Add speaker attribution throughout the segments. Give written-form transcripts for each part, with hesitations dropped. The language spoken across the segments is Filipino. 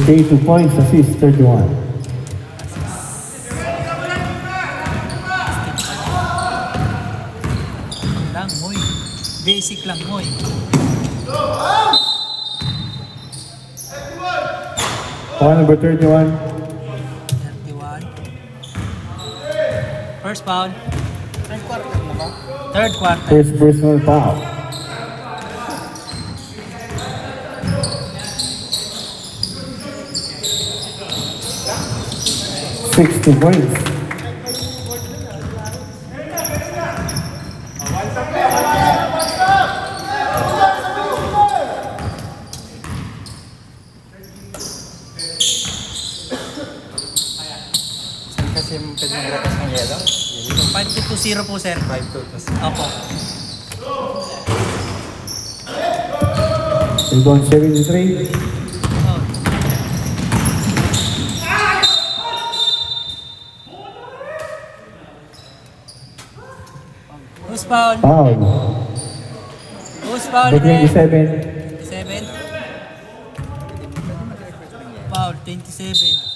Speaker 1: 22 points, assist 31.
Speaker 2: Lang, Moy. Basic lang, Moy.
Speaker 1: Foul number 31.
Speaker 2: 31. First foul.
Speaker 3: Third quarter na ba?
Speaker 2: Third quarter.
Speaker 1: First personal foul. Sixty points.
Speaker 3: Saan kasi yung pwede mag-repas ng yellow?
Speaker 2: 5-2-0 po, sir.
Speaker 3: 5-2 plus.
Speaker 2: Opo.
Speaker 1: Rebound 73.
Speaker 2: Oh. Who's foul?
Speaker 1: Foul.
Speaker 2: Who's foul?
Speaker 1: Number 27.
Speaker 2: 27. Foul, 27.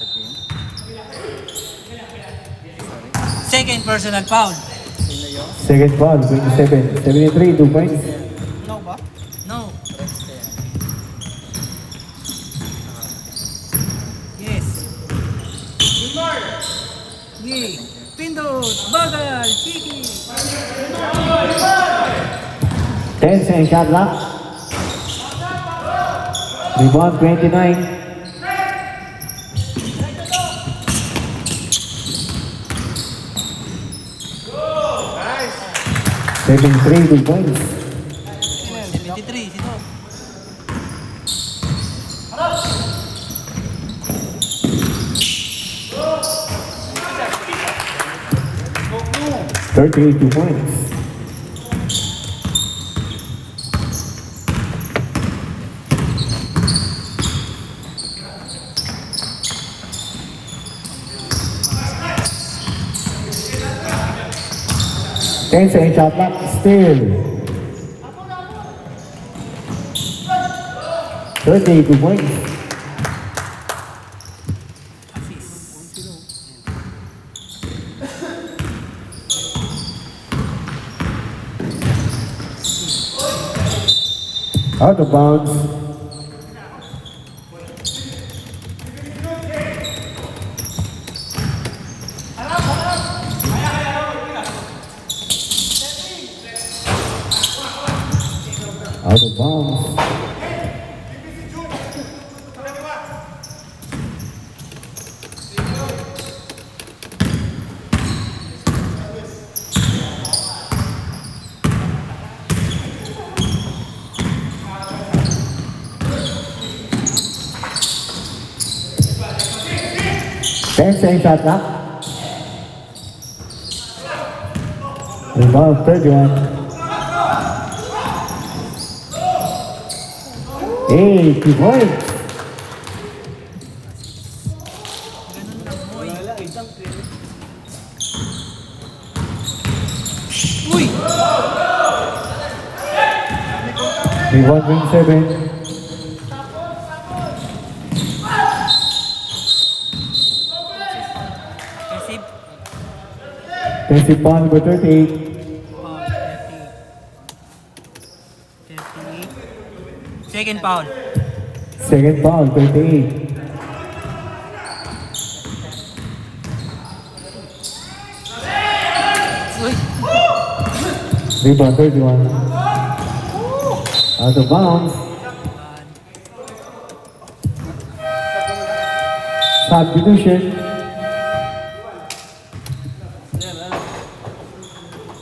Speaker 2: Second personal foul.
Speaker 1: Second foul, 27. 73, 2 points.
Speaker 3: No ba?
Speaker 2: No. Yes. Yay. Pindot. Bagal. Chiki.
Speaker 1: 10 second shot clock. Rebound 29. Seven three, 2 points.
Speaker 2: 73. Sino?
Speaker 1: Thirty-eight, 2 points. Ten second shot clock, still. 38, 2 points. Out of bounds. Out of bounds. Ten second shot clock. Rebound 31. 8 points.
Speaker 2: Uy!
Speaker 1: Rebound 27.
Speaker 2: Receive.
Speaker 1: Defensive foul number 38.
Speaker 2: Foul. 30. 38. Second foul.
Speaker 1: Second foul 38.
Speaker 2: Uy!
Speaker 1: Rebound 31. Out of bounds. Substitution.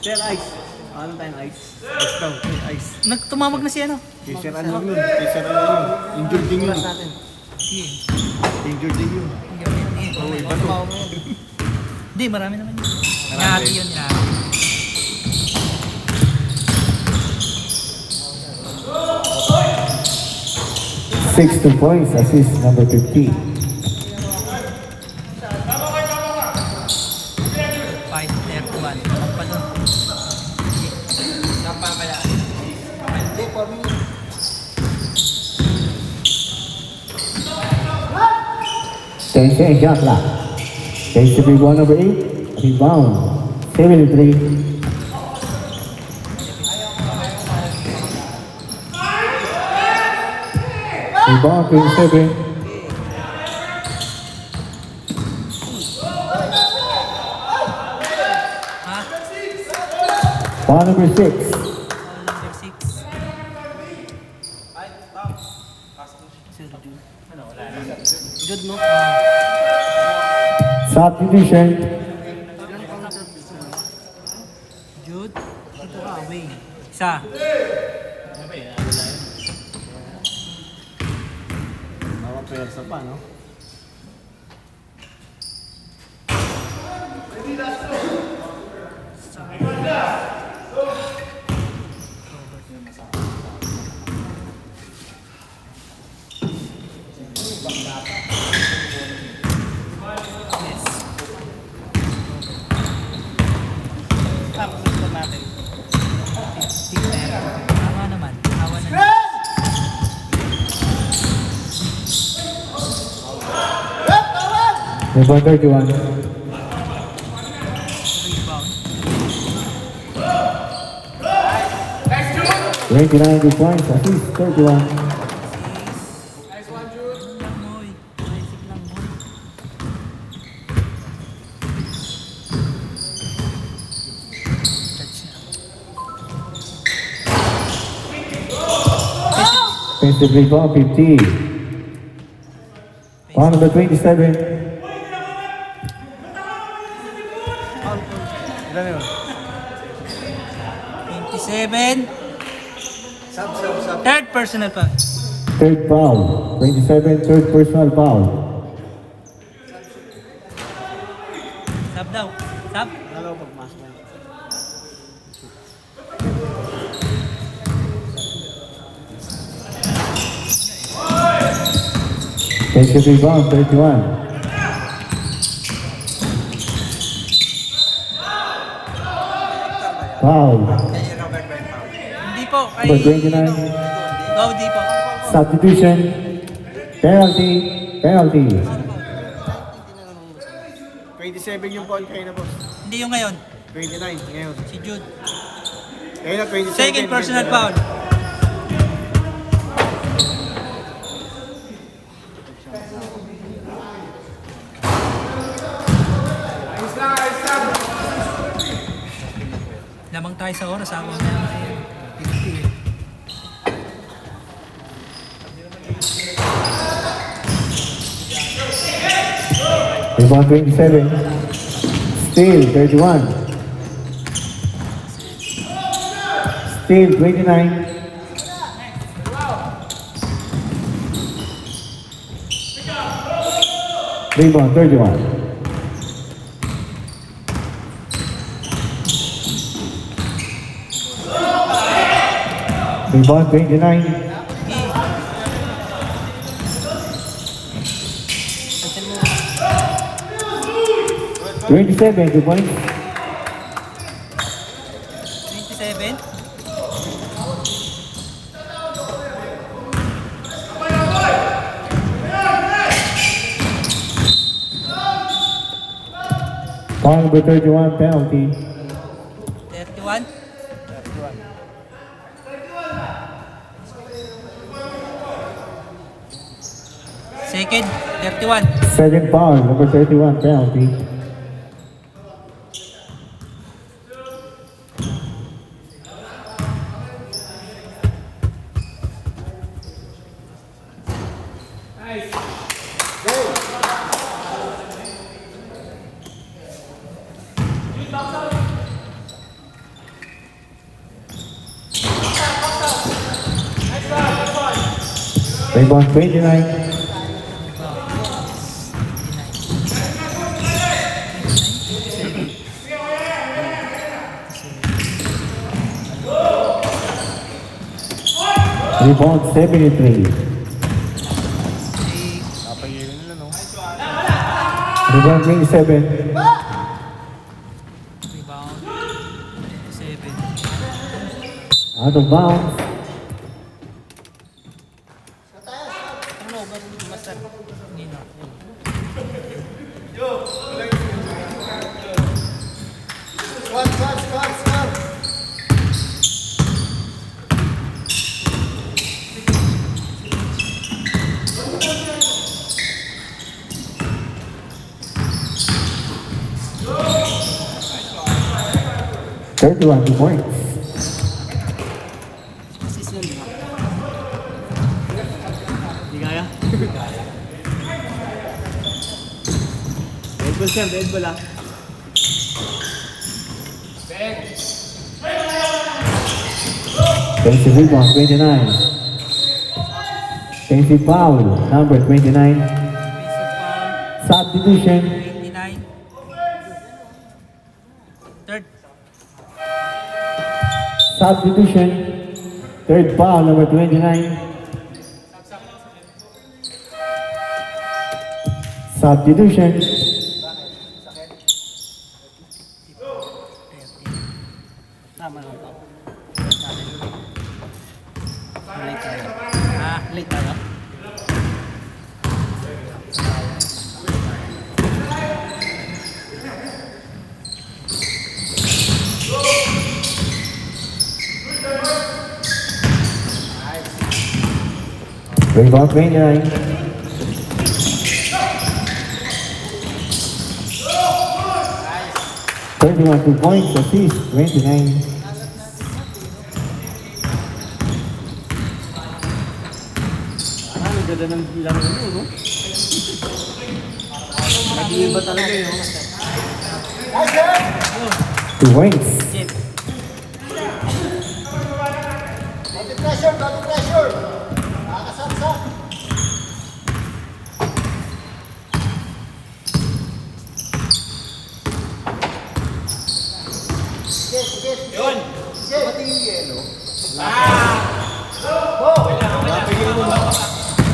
Speaker 3: Sir, ice. Ano tayong ice? Ice daw. Ice.
Speaker 2: Nagtumawag na si ano?
Speaker 3: Kay Sir ano yun? Kay Sir ano yun? Injured din yun.
Speaker 2: Sige.
Speaker 3: Injured din yun.
Speaker 2: Oo,
Speaker 3: iba to.
Speaker 2: Hindi, marami naman yun. Inahati yun, inahati.
Speaker 1: Six 2 points. Assist number 15.
Speaker 2: 5-31. Sampa dun. Sampa kaya.
Speaker 3: Hindi, for me.
Speaker 1: 10 seconds shot clock. Takes the big one over 8. Rebound. 73. Rebound 27.
Speaker 2: Ha?
Speaker 1: Foul number 6.
Speaker 2: Foul number 6. Sir Jude. Jude, no?
Speaker 1: Substitution.
Speaker 2: Jude. Dito ka, away. Isa.
Speaker 3: Mga pwersa pa, no?
Speaker 2: Yes. Tapos ito natin. Hawa naman. Hawa na naman.
Speaker 1: Rebound 31.
Speaker 2: Rebound.
Speaker 1: 29 good points. Assist 31.
Speaker 2: Lang, boy. Basic lang, boy. Touch na.
Speaker 1: Offensive rebound 50. Foul number 27.
Speaker 3: Ilan yun?
Speaker 2: 27.
Speaker 3: Sub.
Speaker 2: Third personal pa.
Speaker 1: Third foul. 27, third personal foul.
Speaker 2: Sub daw. Sub.
Speaker 3: Dalawa pagmasok na.
Speaker 1: Offensive rebound 31. Foul.
Speaker 2: Hindi po. Kay...
Speaker 1: Number 29.
Speaker 2: No, di po.
Speaker 1: Substitution. Penalty. Penalty.
Speaker 3: 27 yung point kayo na, boss.
Speaker 2: Hindi yung ngayon.
Speaker 3: 29 ngayon.
Speaker 2: Si Jude.
Speaker 3: Ngayon na 27.
Speaker 2: Second personal foul. Lamang tayo sa oras. Ako na.
Speaker 1: Rebound 27. Steal 31. Steal 29. Rebound 31. Rebound 29. 27, 2 points.
Speaker 2: 27.
Speaker 1: Foul number 31, penalty.
Speaker 2: 31. Second, 31.
Speaker 1: Second foul, number 31, penalty. Rebound 29. Rebound 73.
Speaker 3: Napahilo nila, no?
Speaker 1: Rebound 27.
Speaker 2: Rebound. 7.
Speaker 1: Out of bounds.
Speaker 2: Ano ba? Basta. Hindi na.
Speaker 1: 31 points.
Speaker 2: Assist yun, di ba?
Speaker 3: Hindi kaya? Red Bull siya, Red Bull ah.
Speaker 1: Defensive rebound, 29. Defensive foul, number 29.
Speaker 2: Basic foul,
Speaker 1: Substitution,
Speaker 2: 29. Third.
Speaker 1: substitution. Third foul, number 29. Substitution,
Speaker 2: Tama lang to. Late tayo. Late tayo.
Speaker 1: rebound 29. Thirty-one 2 points, assist 29.
Speaker 3: Ang ganda ng bilang nyo, no? Nag-iiba talaga yun.
Speaker 1: 2 points.
Speaker 2: Chip.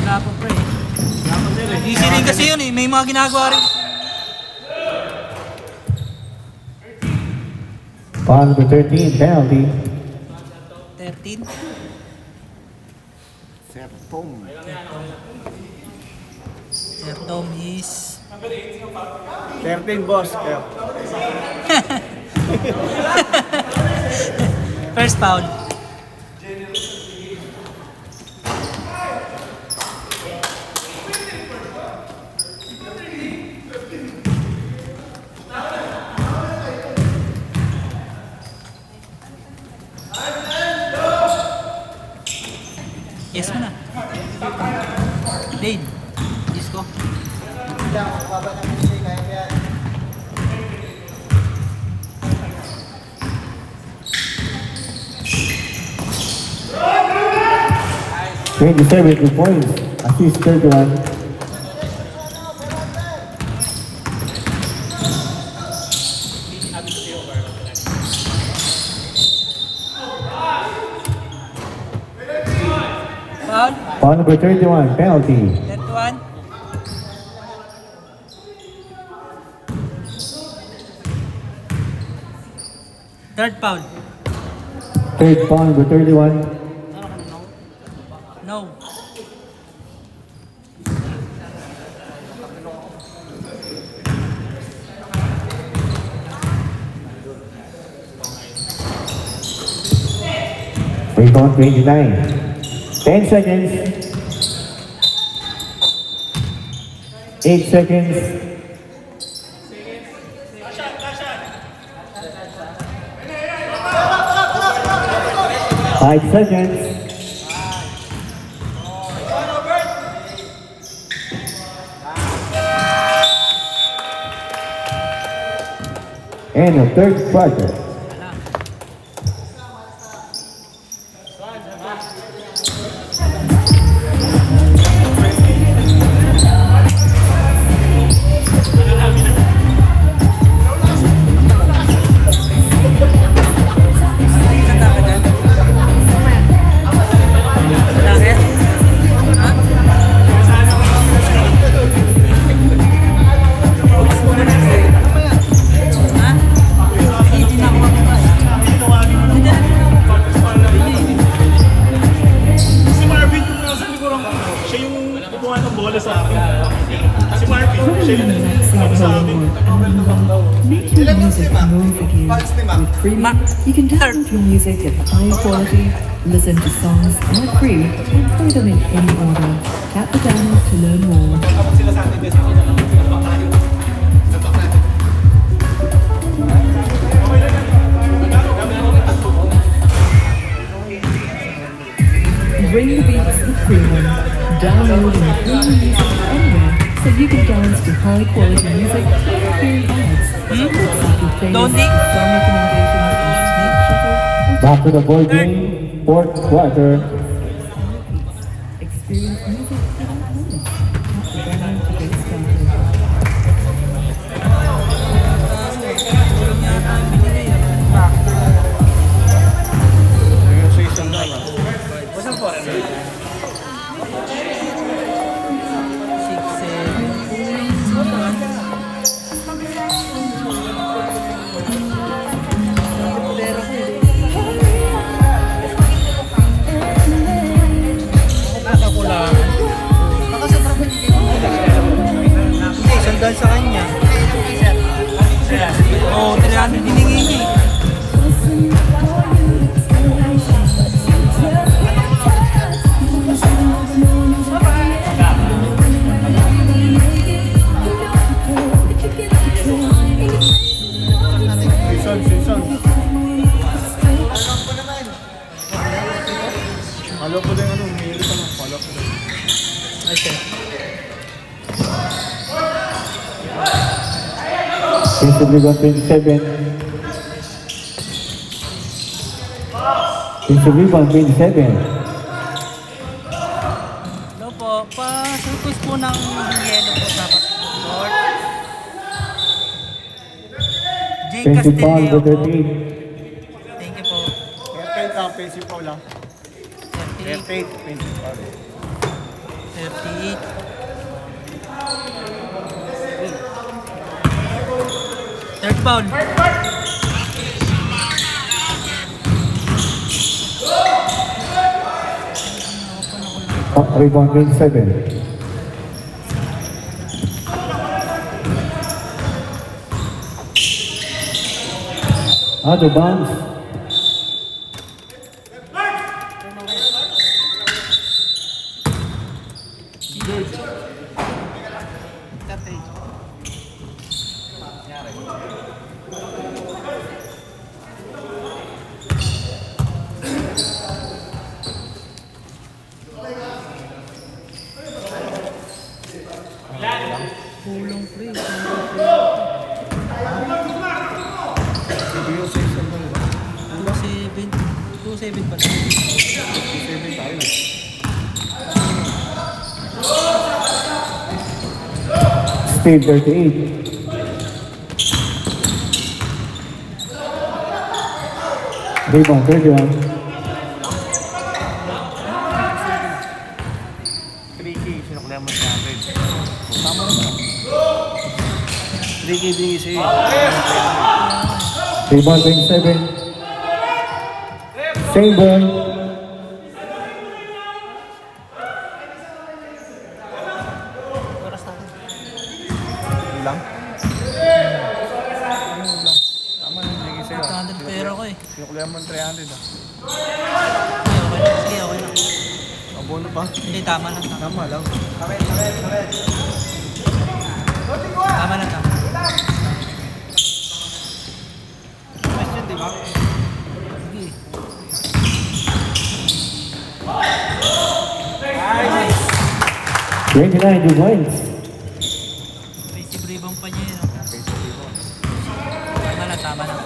Speaker 2: Wala po pre. Easy rin kasi yun eh. May mga ginagawa rin.
Speaker 1: Foul number 13, penalty.
Speaker 2: 13. Sir Tom is...
Speaker 3: 13 boss, kayo.
Speaker 2: First foul. Yes mo na. Dane. Disco.
Speaker 1: Twenty-seven 2 points, assist 31.
Speaker 2: Foul.
Speaker 1: Foul number 31, penalty.
Speaker 2: 31. Third foul.
Speaker 1: Third foul number 31.
Speaker 2: No.
Speaker 1: Rebound 29. 10 seconds. 8 seconds. 5 seconds. And the third quarter.
Speaker 2: Ha? Hindi na ako
Speaker 4: move with you. With Freemium, you can download your music at high quality, listen to songs ad-free, and play them in any order. Tap the banner to learn more. Bring the beats with Freemium. Download and play your music anywhere so you can dance to high quality music without hearing ads. Like your playlist,
Speaker 2: Don't dig.
Speaker 4: song recommendations, and Snake Shuffle.
Speaker 1: Back to the board game, fourth quarter.
Speaker 4: Experience music without limits. Tap the banner to get started.
Speaker 2: Sandal sa kanya. Oo, 300 hiningi niya eh.
Speaker 3: Season. Halo ko din ano, umiilit ako. Halo ko din.
Speaker 2: Okay.
Speaker 1: Defensively 127. Defensively 127.
Speaker 2: Hello po, pa-surpose po ng yellow po sa court. Jay
Speaker 1: 20 pound
Speaker 2: Castillo
Speaker 1: to
Speaker 2: po.
Speaker 1: 38.
Speaker 2: Thank you po.
Speaker 3: Airtight ang PC pa lang.
Speaker 2: 38,
Speaker 3: Airtight, PC pa.
Speaker 2: 38. Third foul.
Speaker 1: Rebound 27. Out of bounds.
Speaker 2: Pulong free.
Speaker 3: CPU season pa lang.
Speaker 2: 2-7 pa lang.
Speaker 3: 7 tayo.
Speaker 1: Steve 38. Rebound 31.
Speaker 3: 3K, sinuklihan mo 300. Tama naman. 3K binigay sa'yo.
Speaker 1: Rebound 27. Same ball.
Speaker 3: Lang? Tama na binigay sa'yo.
Speaker 2: 800 pera ko eh.
Speaker 3: Sinuklihan mo 300 ah.
Speaker 2: Sige, okay lang.
Speaker 3: Abono pa?
Speaker 2: Hindi, tama lang.
Speaker 3: Tama lang.
Speaker 2: Tama lang.
Speaker 3: Question, di ba?
Speaker 2: Sige.
Speaker 1: 29 points.
Speaker 2: Basic rebound pa niya yun. Tama lang.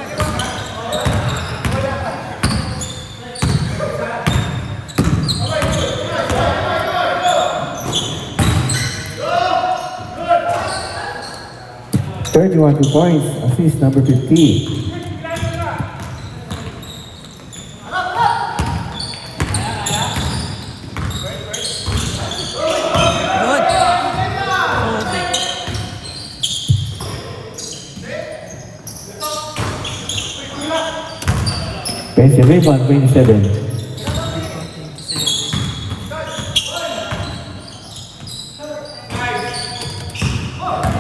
Speaker 1: Thirty-one points. Assist number 50.
Speaker 2: Good. Okay.
Speaker 1: Defensive rebound 27.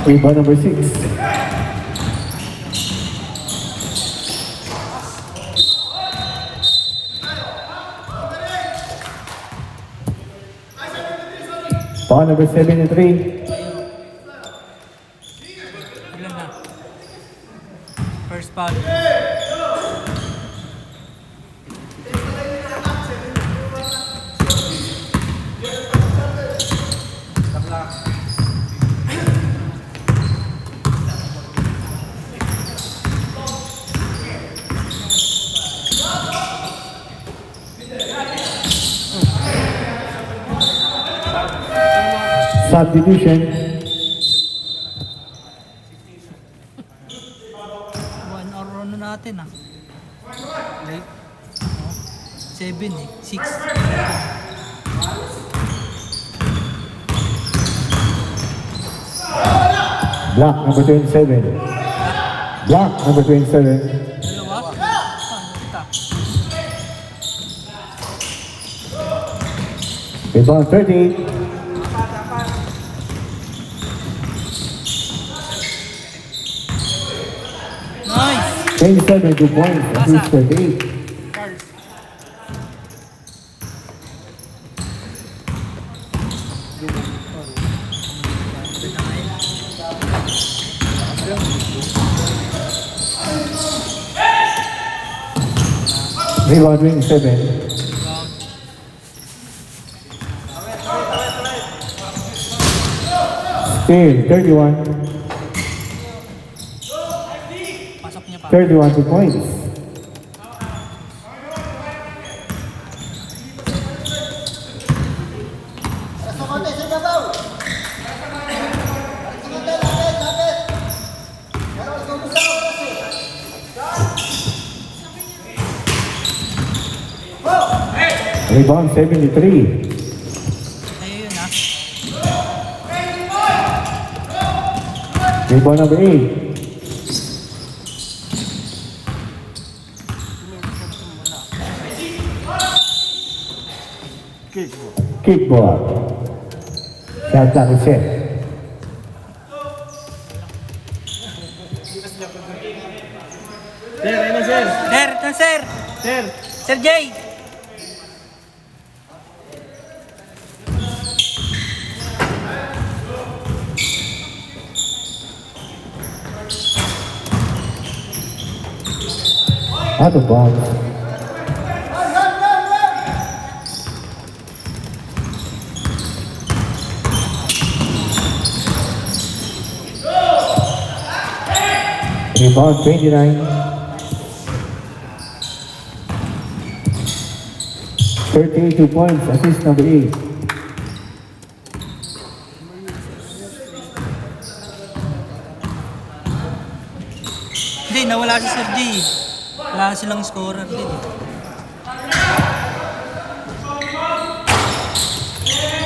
Speaker 1: Rebound number 6. Foul number 73.
Speaker 2: Ilan na? First foul.
Speaker 1: Substitution.
Speaker 2: One hour ano natin ah. Late. Oh. 7 eh. 6.
Speaker 1: Block number 27. Block number 27.
Speaker 2: Dalawa? Paano kita?
Speaker 1: Rebound 38.
Speaker 2: Nice!
Speaker 1: 27 2 points. Assist 38. Rebound 27. Still 31.
Speaker 2: Pasok niya pa.
Speaker 1: 31 2 points. Rebound 73.
Speaker 2: Ayun yun ah.
Speaker 1: Rebound number 8. Kickball. Shot clock is set.
Speaker 3: Sir, ayun na sir.
Speaker 2: Sir! Ito sir!
Speaker 3: Sir.
Speaker 2: Sir Jay!
Speaker 1: Out of bounds. Rebound 29. 32 points. Assist number 8.
Speaker 2: Hindi, nawala si Sir Jay. Wala silang scorer din eh.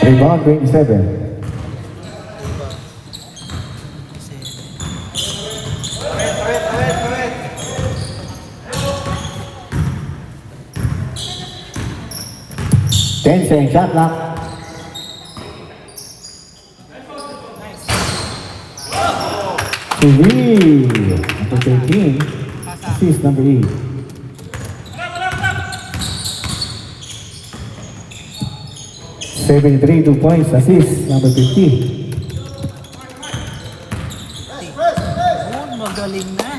Speaker 1: Rebound 27. Ten second shot clock. Three. Number 13. Assist number 8. $73 2 points. Assist number 50.
Speaker 2: Oh, magaling na.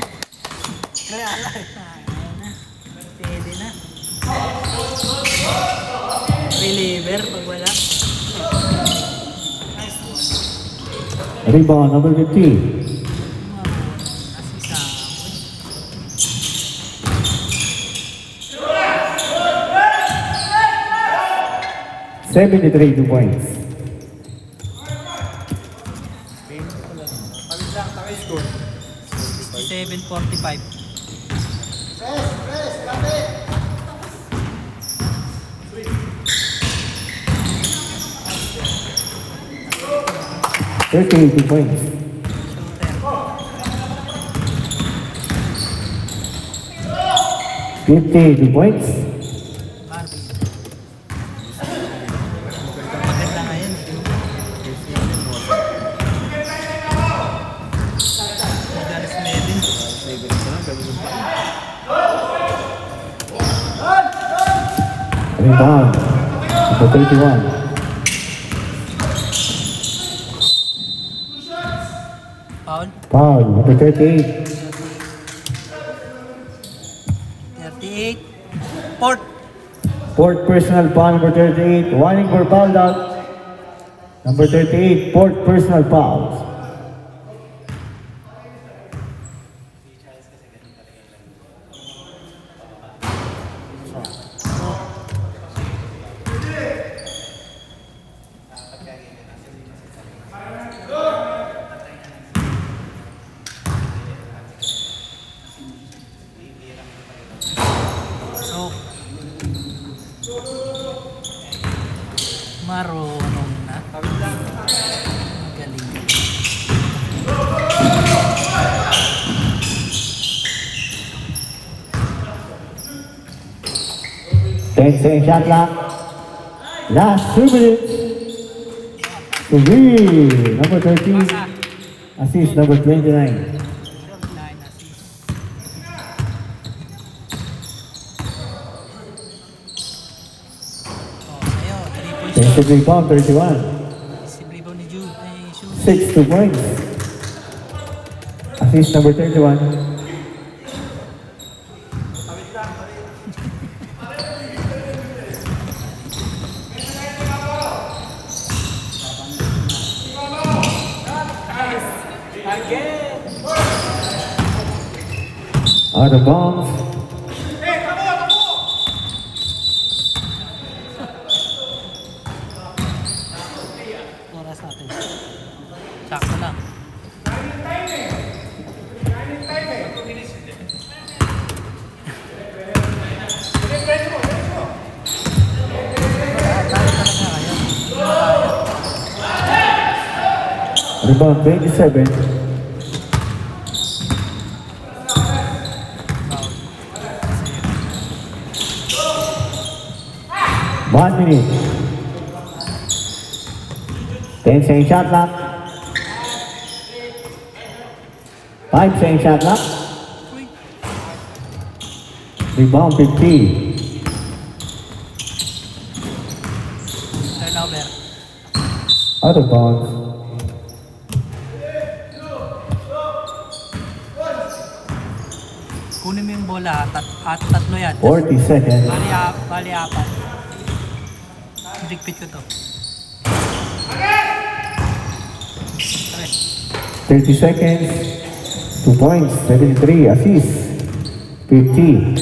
Speaker 2: Kaya ayun na. Pwede na. Reliever pag wala.
Speaker 1: Rebound number 50. $73 2 points.
Speaker 2: 67-45.
Speaker 1: $38 2 points. $50 2 points.
Speaker 2: Marvin. Maganda ngayon. Madalas Nevin.
Speaker 1: Rebound number 31. Foul, number 38.
Speaker 2: 38. Port.
Speaker 1: Fourth personal foul, number 38. Warning for foul out. Number 38, fourth personal foul.
Speaker 2: So, marunong na. Magaling.
Speaker 1: 10-second shot clock. Last 2 minutes. To be number 13. Assist number 29.
Speaker 2: 9 assists. Oh, sa'yo. 3 points.
Speaker 1: Defensive rebound, 31.
Speaker 2: Si rebound ni Jude. Ay, shoot.
Speaker 1: 6 2 points. Assist number 31. Out of bounds.
Speaker 2: Oras natin. Sakto lang.
Speaker 1: Rebound 27. One minute. 10-second shot clock. 5-second shot clock. Rebound 50.
Speaker 2: Turnover.
Speaker 1: Out of bounds.
Speaker 2: Kunin mo yung bola. Tatlo yan.
Speaker 1: 40 seconds.
Speaker 2: Bali apat. Digpit ko to.
Speaker 1: 30 seconds. 2 points. 73. Assist. 50.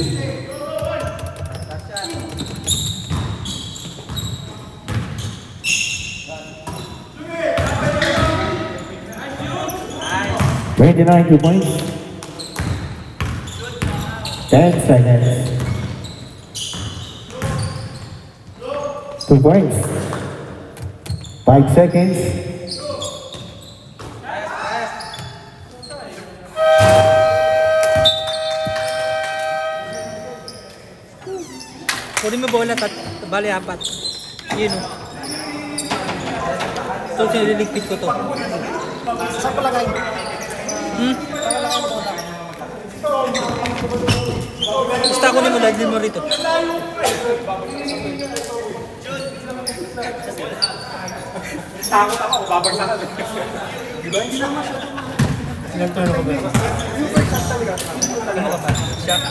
Speaker 1: $29 2 points. 10 seconds. 2 points. 5 seconds.
Speaker 2: Kunin mo bola. Bali apat. Yun o. Ito siniligpit ko to.
Speaker 3: Saan ko lagay?
Speaker 2: Basta kunin mo. Lagyan mo rito.
Speaker 3: Takot ako, babagsakan. Diba? Hindi naman siya.
Speaker 2: Ilang turno ka ba? Ano ka ba? Shot.